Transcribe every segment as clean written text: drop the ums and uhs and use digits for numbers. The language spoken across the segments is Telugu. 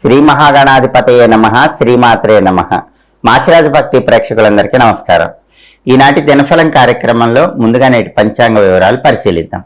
శ్రీ మహాగణాధిపతయే నమః, శ్రీమాత్రే నమః. మాచిరాజు భక్తి ప్రేక్షకులందరికీ నమస్కారం. ఈనాటి దినఫలం కార్యక్రమంలో ముందుగా నేటి పంచాంగ వివరాలు పరిశీలిద్దాం.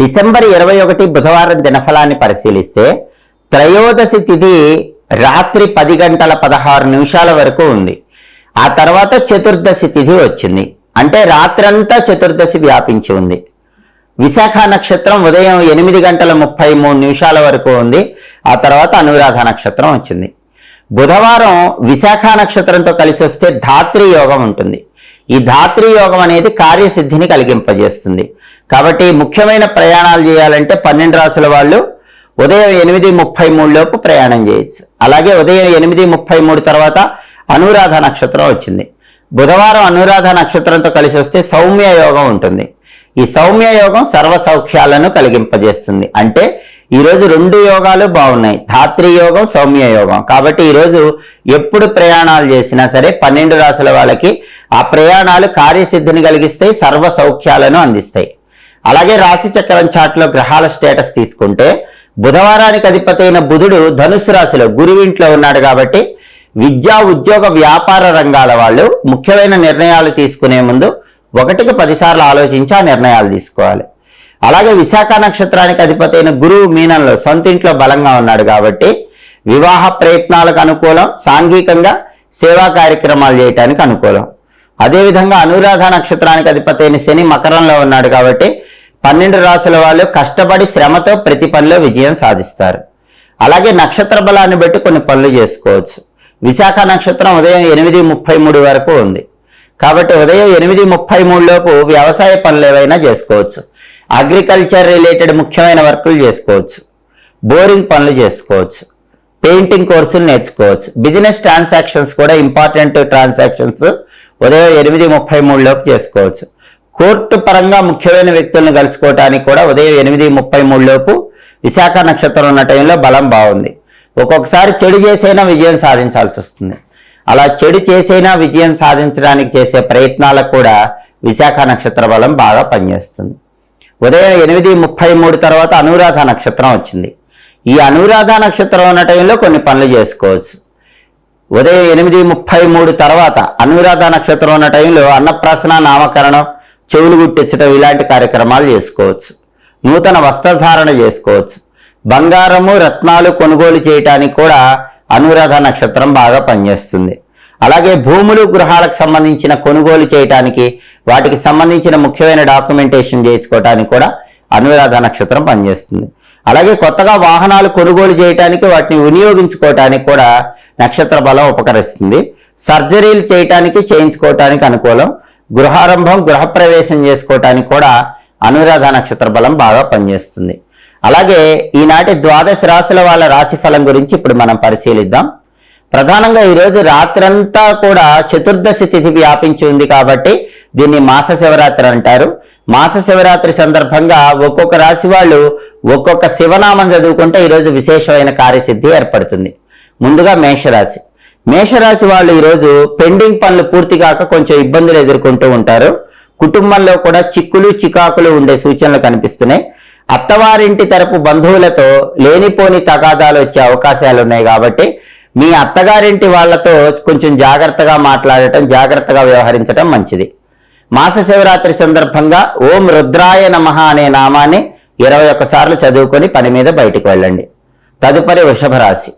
డిసెంబర్ 21 బుధవారం దినఫలాన్ని పరిశీలిస్తే త్రయోదశి తిథి రాత్రి 10:16 వరకు ఉంది. ఆ తర్వాత చతుర్దశి తిథి వచ్చింది. అంటే రాత్రంతా చతుర్దశి వ్యాపించి ఉంది. విశాఖ నక్షత్రం ఉదయం 8:33 వరకు ఉంది. ఆ తర్వాత అనురాధ నక్షత్రం వచ్చింది. బుధవారం విశాఖ నక్షత్రంతో కలిసి వస్తే ధాత్రి యోగం ఉంటుంది. ఈ ధాత్రి యోగం అనేది కార్యసిద్ధిని కలిగింపజేస్తుంది. కాబట్టి ముఖ్యమైన ప్రయాణాలు చేయాలంటే 12 రాసుల వాళ్ళు ఉదయం 8:33 లోపు ప్రయాణం చేయొచ్చు. అలాగే ఉదయం 8:33 తర్వాత అనురాధ నక్షత్రం వచ్చింది. బుధవారం అనురాధ నక్షత్రంతో కలిసి వస్తే సౌమ్య యోగం ఉంటుంది. ఈ సౌమ్య యోగం సర్వ సౌఖ్యాలను కలిగింపజేస్తుంది. అంటే ఈరోజు 2 యోగాలు బాగున్నాయి, ధాత్రి యోగం, సౌమ్య యోగం. కాబట్టి ఈరోజు ఎప్పుడు ప్రయాణాలు చేసినా సరే 12 రాసుల వాళ్ళకి ఆ ప్రయాణాలు కార్యసిద్ధిని కలిగిస్తాయి, సర్వ సౌఖ్యాలను అందిస్తాయి. అలాగే రాశి చక్రం చాట్లో గ్రహాల స్టేటస్ తీసుకుంటే బుధవారానికి అధిపతి అయిన బుధుడు ధనుసు రాశిలో గురువింట్లో ఉన్నాడు. కాబట్టి విద్యా, ఉద్యోగ, వ్యాపార రంగాల వాళ్ళు ముఖ్యమైన నిర్ణయాలు తీసుకునే ముందు 1కి 10 సార్లు ఆలోచించి ఆ నిర్ణయాలు తీసుకోవాలి. అలాగే విశాఖ నక్షత్రానికి అధిపతి అయిన గురువు మీనంలో సొంత ఇంట్లో బలంగా ఉన్నాడు. కాబట్టి వివాహ ప్రయత్నాలకు అనుకూలం, సాంఘికంగా సేవా కార్యక్రమాలు చేయడానికి అనుకూలం. అదేవిధంగా అనురాధ నక్షత్రానికి అధిపతి అయిన శని మకరంలో ఉన్నాడు. కాబట్టి 12 రాసుల వాళ్ళు కష్టపడి శ్రమతో ప్రతి పనిలో విజయం సాధిస్తారు. అలాగే నక్షత్ర బలాన్ని బట్టి కొన్ని పనులు చేసుకోవచ్చు. విశాఖ నక్షత్రం ఉదయం 8:33 వరకు ఉంది. కాబట్టి ఉదయం 8:33 లోపు వ్యవసాయ పనులు ఏవైనా చేసుకోవచ్చు. అగ్రికల్చర్ రిలేటెడ్ ముఖ్యమైన వర్కులు చేసుకోవచ్చు. బోరింగ్ పనులు చేసుకోవచ్చు. పెయింటింగ్ కోర్సులు నేర్చుకోవచ్చు. బిజినెస్ ట్రాన్సాక్షన్స్ కూడా ఇంపార్టెంట్ ట్రాన్సాక్షన్స్ ఉదయం 8:33 లోపు చేసుకోవచ్చు. కోర్టు పరంగా ముఖ్యమైన వ్యక్తులను కలుసుకోవటానికి కూడా ఉదయం 8:33 లోపు విశాఖ నక్షత్రం ఉన్న టైంలో బలం బాగుంది. ఒక్కొక్కసారి చెడు చేసైనా విజయం సాధించాల్సి వస్తుంది. అలా చెడు చేసైనా విజయం సాధించడానికి చేసే ప్రయత్నాలకు కూడా విశాఖ నక్షత్ర బలం బాగా పనిచేస్తుంది. ఉదయం 8:33 తర్వాత అనురాధ నక్షత్రం వచ్చింది. ఈ అనురాధ నక్షత్రం ఉన్న టైంలో కొన్ని పనులు చేసుకోవచ్చు. ఉదయం 8:33 తర్వాత అనురాధ నక్షత్రం ఉన్న టైంలో అన్నప్రాసన, నామకరణం, చెవులు గుట్టించడం ఇలాంటి కార్యక్రమాలు చేసుకోవచ్చు. నూతన వస్త్రధారణ చేసుకోవచ్చు. బంగారము, రత్నాలు కొనుగోలు చేయటానికి కూడా అనురాధ నక్షత్రం బాగా పనిచేస్తుంది. అలాగే భూములు, గృహాలకు సంబంధించిన కొనుగోలు చేయటానికి, వాటికి సంబంధించిన ముఖ్యమైన డాక్యుమెంటేషన్ చేయించుకోవటానికి కూడా అనురాధ నక్షత్రం పనిచేస్తుంది. అలాగే కొత్తగా వాహనాలు కొనుగోలు చేయటానికి, వాటిని వినియోగించుకోవటానికి కూడా నక్షత్ర బలం ఉపకరిస్తుంది. సర్జరీలు చేయటానికి, చేయించుకోవటానికి అనుకూలం. గృహారంభం, గృహప్రవేశం చేసుకోవటానికి కూడా అనురాధ నక్షత్ర బలం బాగా పనిచేస్తుంది. అలాగే ఈనాటి 12 రాశుల వాళ్ళ రాశి ఫలం గురించి ఇప్పుడు మనం పరిశీలిద్దాం. ప్రధానంగా ఈరోజు రాత్రంతా కూడా చతుర్దశి తిథి వ్యాపించి ఉంది. కాబట్టి దీన్ని మాస శివరాత్రి అంటారు. మాస శివరాత్రి సందర్భంగా ఒక్కొక్క రాశి వాళ్ళు ఒక్కొక్క శివనామం చదువుకుంటే ఈరోజు విశేషమైన కార్యసిద్ధి ఏర్పడుతుంది. ముందుగా మేషరాశి. మేషరాశి వాళ్ళు ఈరోజు పెండింగ్ పనులు పూర్తి కాక కొంచెం ఇబ్బందులు ఎదుర్కొంటూ ఉంటారు. కుటుంబంలో కూడా చిక్కులు, చికాకులు ఉండే సూచనలు కనిపిస్తున్నాయి. అత్తవారింటి తరపు బంధువులతో లేనిపోని తగాదాలు వచ్చే అవకాశాలు ఉన్నాయి. కాబట్టి మీ అత్తగారింటి వాళ్లతో కొంచెం జాగ్రత్తగా మాట్లాడటం, జాగ్రత్తగా వ్యవహరించడం మంచిది. మాస శివరాత్రి సందర్భంగా ఓం రుద్రాయ నమః అనే నామాన్ని 21 సార్లు చదువుకొని పని మీద బయటికి వెళ్ళండి. తదుపరి వృషభ రాశి.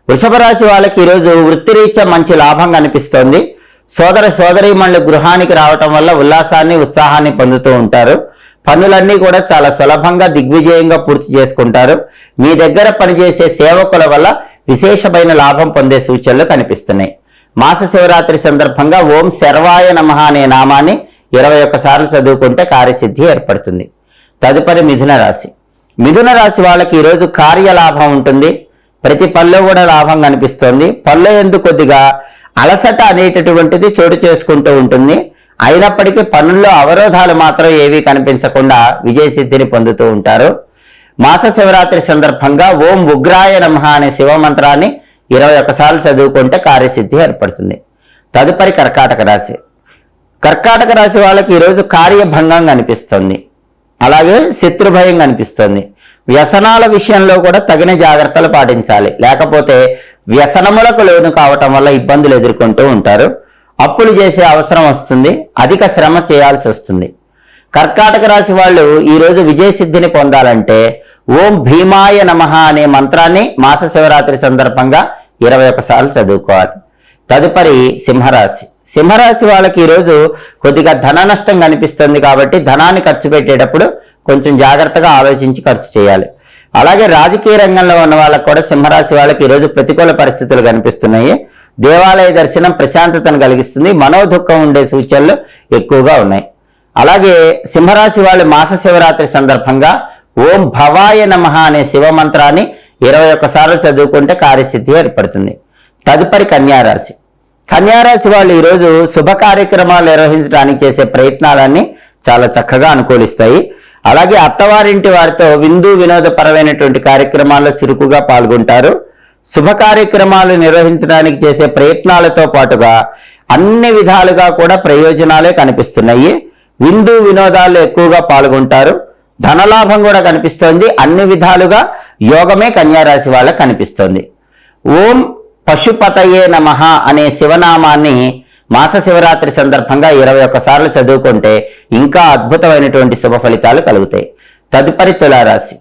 వృషభ రాశి వాళ్ళకి ఈరోజు వృత్తిరీత్యా మంచి లాభం కనిపిస్తోంది. సోదర సోదరీమణులు గృహానికి రావటం వల్ల ఉల్లాసాన్ని, ఉత్సాహాన్ని పొందుతూ ఉంటారు. పనులన్నీ కూడా చాలా సులభంగా, దిగ్విజయంగా పూర్తి చేసుకుంటారు. మీ దగ్గర పనిచేసే సేవకుల వల్ల విశేషమైన లాభం పొందే సూచనలు కనిపిస్తున్నాయి. మాస శివరాత్రి సందర్భంగా ఓం శర్వాయ నమః అనే నామాన్ని 21 సార్లు చదువుకుంటే కార్యసిద్ధి ఏర్పడుతుంది. తదుపరి మిథున రాశి. మిథున రాశి వాళ్ళకి ఈరోజు కార్యలాభం ఉంటుంది. ప్రతి పనిలో కూడా లాభం కనిపిస్తోంది. పనిలో ఎందుకు కొద్దిగా అలసట అనేటటువంటిది చోటు చేసుకుంటూ ఉంటుంది. అయినప్పటికీ పనుల్లో అవరోధాలు మాత్రం ఏవీ కనిపించకుండా విజయసిద్ధిని పొందుతూ ఉంటారు. మాస శివరాత్రి సందర్భంగా ఓం ఉగ్రాయ నమః అనే శివమంత్రాన్ని 21 సార్లు చదువుకుంటే కార్యసిద్ధి ఏర్పడుతుంది. తదుపరి కర్కాటక రాశి. కర్కాటక రాశి వాళ్ళకి ఈరోజు కార్యభంగం కనిపిస్తుంది, అలాగే శత్రుభయం కనిపిస్తుంది. వ్యసనాల విషయంలో కూడా తగిన జాగ్రత్తలు పాటించాలి, లేకపోతే వ్యసనములకు లోను కావటం వల్ల ఇబ్బందులు ఎదుర్కొంటూ ఉంటారు. అప్పులు చేసే అవసరం వస్తుంది, అధిక శ్రమ చేయాల్సి వస్తుంది. కర్కాటక రాశి వాళ్ళు ఈరోజు విజయసిద్ధిని పొందాలంటే ఓం భీమాయ నమః అనే మంత్రాన్ని మాస శివరాత్రి సందర్భంగా 21 సార్లు చదువుకోవాలి. తదుపరి సింహరాశి. సింహరాశి వాళ్ళకి ఈరోజు కొద్దిగా ధన నష్టం కనిపిస్తుంది కాబట్టి ధనాన్ని ఖర్చు పెట్టేటప్పుడు కొంచెం జాగ్రత్తగా ఆలోచించి ఖర్చు చేయాలి. అలాగే రాజకీయ రంగంలో ఉన్న వాళ్ళకు కూడా సింహరాశి వాళ్ళకి ఈరోజు ప్రతికూల పరిస్థితులు కనిపిస్తున్నాయి. దేవాలయ దర్శనం ప్రశాంతతను కలిగిస్తుంది, మనోదుఖం ఉండే సూచనలు ఎక్కువగా ఉన్నాయి. అలాగే సింహరాశి వాళ్ళు మాస శివరాత్రి సందర్భంగా ఓం భవాయ నమః అనే శివ మంత్రాన్ని 21 సార్లు చదువుకుంటే కార్యసిద్ధి ఏర్పడుతుంది. తదుపరి కన్యారాశి. కన్యారాశి వాళ్ళు ఈరోజు శుభ కార్యక్రమాలు నిర్వహించడానికి చేసే ప్రయత్నాలన్నీ చాలా చక్కగా అనుకూలిస్తాయి. అలాగే అత్తవారింటి వారితో విందు వినోదపరమైనటువంటి కార్యక్రమాల్లో చురుకుగా పాల్గొంటారు. శుభ కార్యక్రమాలు నిర్వహించడానికి చేసే ప్రయత్నాలతో పాటుగా అన్ని విధాలుగా కూడా ప్రయోజనాలే కనిపిస్తున్నాయి. విందు వినోదాల్లో ఎక్కువగా పాల్గొంటారు. ధనలాభం కూడా కనిపిస్తోంది. అన్ని విధాలుగా యోగమే కన్యారాశి వాళ్ళకి కనిపిస్తోంది. ఓం పశుపతయే నమః అనే శివనామాన్ని మాస శివరాత్రి సందర్భంగా 21 సార్లు చదువుకుంటే ఇంకా అద్భుతమైనటువంటి శుభ ఫలితాలు కలుగుతాయి. తదుపరి తులారాశి.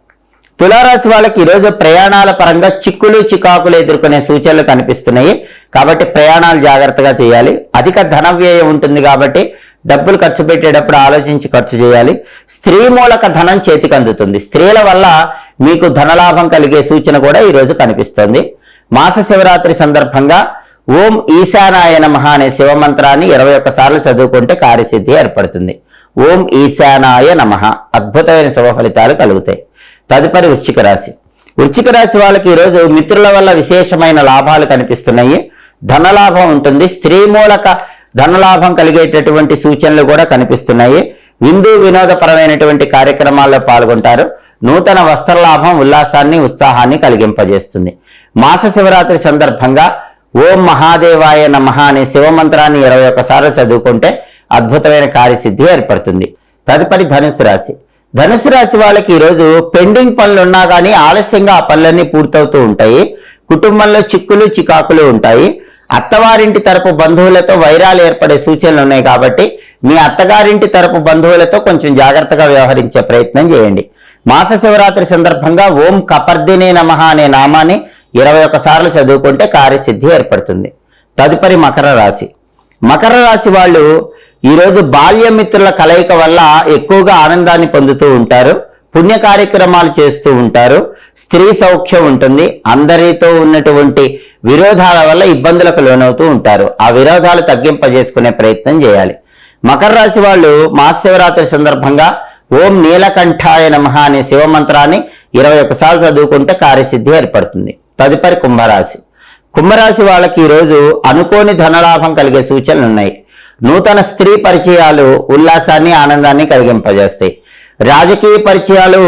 తులారాశి వాళ్ళకి ఈరోజు ప్రయాణాల పరంగా చిక్కులు చికాకులు ఎదుర్కొనే సూచనలు కనిపిస్తున్నాయి కాబట్టి ప్రయాణాలు జాగ్రత్తగా చేయాలి. అధిక ధన వ్యయం ఉంటుంది కాబట్టి డబ్బులు ఖర్చు పెట్టేటప్పుడు ఆలోచించి ఖర్చు చేయాలి. స్త్రీ మూలక ధనం చేతికి అందుతుంది. స్త్రీల వల్ల మీకు ధనలాభం కలిగే సూచన కూడా ఈరోజు కనిపిస్తుంది. మాస శివరాత్రి సందర్భంగా ఓం ఈశానాయ నమః అనే శివమంత్రాన్ని 21 సార్లు చదువుకుంటే కార్యసిద్ధి ఏర్పడుతుంది. ఓం ఈశానాయ నమః. అద్భుతమైన శుభ ఫలితాలు కలుగుతాయి. తదుపరి వృశ్చిక రాశి. వృశ్చిక రాశి వాళ్ళకి ఈరోజు మిత్రుల వల్ల విశేషమైన లాభాలు కనిపిస్తున్నాయి. ధనలాభం ఉంటుంది. స్త్రీ మూలక ధనలాభం కలిగేటటువంటి సూచనలు కూడా కనిపిస్తున్నాయి. విందు వినోదపరమైనటువంటి కార్యక్రమాల్లో పాల్గొంటారు. నూతన వస్త్రలాభం ఉల్లాసాన్ని ఉత్సాహాన్ని కలిగింపజేస్తుంది. మాస శివరాత్రి సందర్భంగా ఓం మహాదేవాయ నమః అనే శివమంత్రాన్ని 21 సార్లు చదువుకుంటే అద్భుతమైన కార్యసిద్ధి ఏర్పడుతుంది. తదుపరి ధనుసు రాశి. ధనుసు రాశి వాళ్ళకి ఈరోజు పెండింగ్ పనులు ఉన్నా కానీ ఆలస్యంగా ఆ పనులన్నీ పూర్తవుతూ ఉంటాయి. కుటుంబంలో చిక్కులు చికాకులు ఉంటాయి. అత్తవారింటి తరపు బంధువులతో వైరాలు ఏర్పడే సూచనలు ఉన్నాయి కాబట్టి మీ అత్తగారింటి తరపు బంధువులతో కొంచెం జాగ్రత్తగా వ్యవహరించే ప్రయత్నం చేయండి. మాస శివరాత్రి సందర్భంగా ఓం కపర్దినే నమః అనే నామాన్ని 21 సార్లు చదువుకుంటే కార్యసిద్ధి ఏర్పడుతుంది. తదుపరి మకర రాశి. మకర రాశి వాళ్ళు ఈరోజు బాల్యమిత్రుల కలయిక వల్ల ఎక్కువగా ఆనందాన్ని పొందుతూ ఉంటారు. పుణ్య కార్యక్రమాలు చేస్తూ ఉంటారు. స్త్రీ సౌఖ్యం ఉంటుంది. అందరితో ఉన్నటువంటి విరోధాల వల్ల ఇబ్బందులకు లోనవుతూ ఉంటారు. ఆ విరోధాలు తగ్గింపజేసుకునే ప్రయత్నం చేయాలి. మకర రాశి వాళ్ళు మాస శివరాత్రి సందర్భంగా ఓం నీలకంఠాయ నమః అనే శివమంత్రాన్ని 21 సార్లు చదువుకుంటే కార్యసిద్ధి ఏర్పడుతుంది. తదుపరి కుంభరాశి. కుంభరాశి వాళ్ళకి ఈరోజు అనుకోని ధనలాభం కలిగే సూచనలు ఉన్నాయి. నూతన స్త్రీ పరిచయాలు ఉల్లాసాన్ని ఆనందాన్ని కలిగింపజేస్తాయి. రాజకీయ పరిచయాలు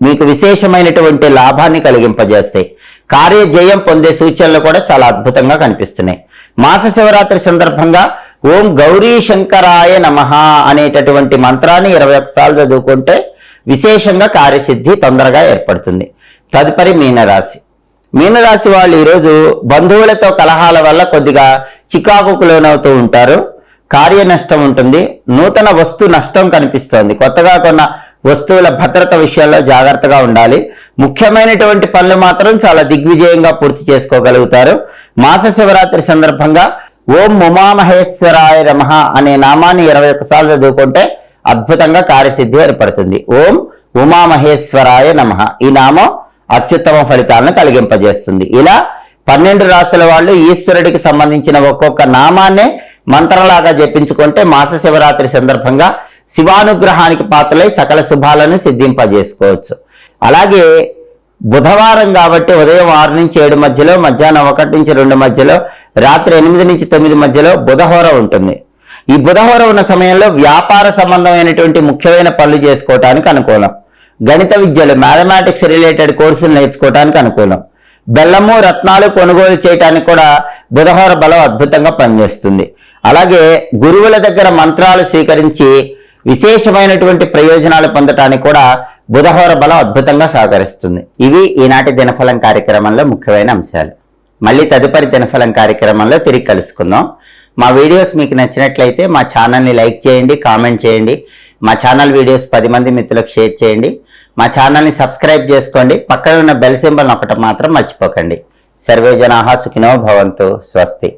మీకు విశేషమైనటువంటి లాభాన్ని కలిగింపజేస్తాయి. కార్యజయం పొందే సూచనలు కూడా చాలా అద్భుతంగా కనిపిస్తున్నాయి. మాస శివరాత్రి సందర్భంగా ఓం గౌరీ శంకరాయ నమః అనేటటువంటి మంత్రాన్ని 21 సార్లు చదువుకుంటే విశేషంగా కార్యసిద్ధి తొందరగా ఏర్పడుతుంది. తదుపరి మీనరాశి. మీనరాశి వాళ్ళు ఈరోజు బంధువులతో కలహాల వల్ల కొద్దిగా చికాకుకు లోనవుతూ ఉంటారు. కార్య నష్టం ఉంటుంది. నూతన వస్తు నష్టం కనిపిస్తోంది. కొత్తగా కొన్న వస్తువుల భద్రత విషయాల్లో జాగ్రత్తగా ఉండాలి. ముఖ్యమైనటువంటి పనులు మాత్రం చాలా దిగ్విజయంగా పూర్తి చేసుకోగలుగుతారు. మాస శివరాత్రి సందర్భంగా ఓం ఉమామహేశ్వరాయ నమః అనే నామాన్ని 21 సార్లు చదువుకుంటే అద్భుతంగా కార్యసిద్ధి ఏర్పడుతుంది. ఓం ఉమామహేశ్వరాయ నమః. ఈ నామం అత్యుత్తమ ఫలితాలను కలిగింపజేస్తుంది. ఇలా 12 రాశుల వాళ్ళు ఈశ్వరుడికి సంబంధించిన ఒక్కొక్క నామాన్నే మంత్రంలాగా జపించుకుంటే మాస శివరాత్రి సందర్భంగా శివానుగ్రహానికి పాత్రలై సకల శుభాలను సిద్ధింపజేసుకోవచ్చు. అలాగే బుధవారం కాబట్టి ఉదయం 6 నుంచి 7 మధ్యలో, మధ్యాహ్నం 1 నుంచి 2 మధ్యలో, రాత్రి 8 నుంచి 9 మధ్యలో బుధహోర ఉంటుంది. ఈ బుధహోర ఉన్న సమయంలో వ్యాపార సంబంధమైనటువంటి ముఖ్యమైన పనులు చేసుకోవటానికి అనుకూలం. గణిత విద్యలు, మ్యాథమెటిక్స్ రిలేటెడ్ కోర్సులు నేర్చుకోవటానికి అనుకూలం. బెల్లము రత్నాలు కొనుగోలు చేయడానికి కూడా బుధహోర బలం అద్భుతంగా పనిచేస్తుంది. అలాగే గురువుల దగ్గర మంత్రాలు స్వీకరించి విశేషమైనటువంటి ప్రయోజనాలు పొందటానికి కూడా బుధహోర బలం అద్భుతంగా సహకరిస్తుంది. ఇవి ఈనాటి దినఫలం కార్యక్రమంలో ముఖ్యమైన అంశాలు. మళ్ళీ తదుపరి దినఫలం కార్యక్రమంలో తిరిగి కలుసుకుందాం. మా వీడియోస్ మీకు నచ్చినట్లయితే మా ఛానల్ని లైక్ చేయండి, కామెంట్ చేయండి. మా ఛానల్ వీడియోస్ 10 మంది మిత్రులకు షేర్ చేయండి. మా ఛానల్ని సబ్స్క్రైబ్ చేసుకోండి. పక్కన ఉన్న బెల్ సింబల్ నొక్కటం మాత్రం మర్చిపోకండి. సర్వే జనాః సుఖినో భవంతు. స్వస్తి.